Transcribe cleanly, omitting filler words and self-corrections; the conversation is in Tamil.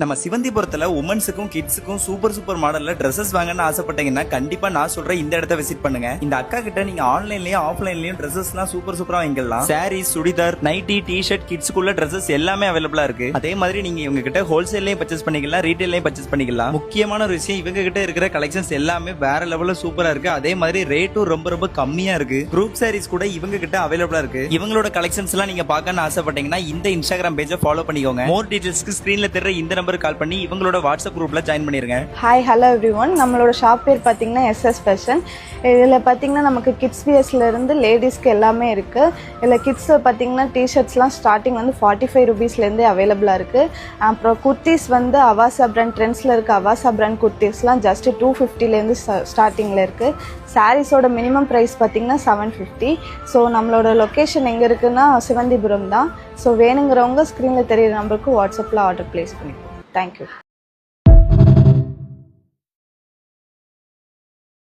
நம்ம சிவந்திபுரத்துல உமன்ஸுக்கும் கிட்ஸுக்கும் சூப்பர் மாடல்ல ட்ரெஸ்ஸஸ் வாங்கன்னு ஆசைப்பட்டீங்கன்னா கண்டிப்பா நான் சொல்ற இந்த இடத்த விசிட் பண்ணுங்க. இந்த அக்கா கிட்ட நீங்க ஆன்லைன்லயும் ஆஃப்லைன்லயும் ட்ரெஸ்ஸஸ்லாம் சூப்பரா வாங்கிக்கலாம். சாரீஸ், சுடிதார், நைட்டி, டி-ஷர்ட், கிட்ஸ்க்குள்ள ட்ரெஸ்ஸஸ் எல்லாமே அவைலபிளா இருக்கு. அதே மாதிரி நீங்க இவங்க கிட்ட ஹோல்சேல்லயும் பர்ச்சேஸ் பண்ணிக்கலாம், ரீட்டைல்லயும் பர்ச்சேஸ் பண்ணிக்கலாம். முக்கியமான ஒரு விஷயம், இவங்க கிட்ட இருக்கிற கலெக்ஷன்ஸ் எல்லாமே வேற லெவல்ல சூப்பரா இருக்கு. அதே மாதிரி ரேட்டும் ரொம்ப கம்மியா இருக்கு. குரூப் சாரீஸ் கூட இவங்க கிட்ட அவைலபிளா இருக்கு. இவங்களோட கலெக்ஷன்ஸ் எல்லாம் நீங்க பார்க்கணும்னு ஆசைப்பட்டீங்கன்னா இந்த இன்ஸ்டாகிராம் பேஜை ஃபாலோ பண்ணிக்கோங்க. மோர் டீடைல்ஸ்க்கு ஸ்கிரீன்ல தெரியற இந்த நம்பருக்கு கால் பண்ணி இவங்களோட வாட்ஸ்அப் குரூப்ல ஜாயின் பண்ணிருங்க. Hi, hello everyone. நம்மளோட ஷாப் பேர் பார்த்தீங்கன்னா SS ஃபேஷன். இதில் பார்த்தீங்கன்னா நமக்கு கிட்ஸ் வியர்ஸ்ல இருந்து லேடிஸ்க்கு எல்லாமே இருக்கு. இதில் கிட்ஸ் பார்த்தீங்கன்னா டிஷர்ட்ஸ்லாம் ஸ்டார்டிங் வந்து 45 ரூபீஸ்லேருந்தே அவைலபிளாக இருக்கு. அப்புறம் குர்த்திஸ் வந்து அவாசா பிராண்ட் ட்ரெண்ட்ஸில் இருக்க அவாசா பிராண்ட் குர்த்திஸ்லாம் ஜஸ்ட் 250லேருந்து ஸ்டார்டிங்கில் இருக்கு. சாரீஸோட மினிமம் ப்ரைஸ் பார்த்தீங்கன்னா 750. ஸோ நம்மளோட லொக்கேஷன் எங்கே இருக்குன்னா சிவந்திபுரம் தான். ஸோ வேணுங்கிறவங்க ஸ்க்ரீனில் தெரியிற நம்பருக்கு வாட்ஸ்அப்பில் ஆர்டர் பிளேஸ் பண்ணிக்கோங்க. தேங்க்யூ.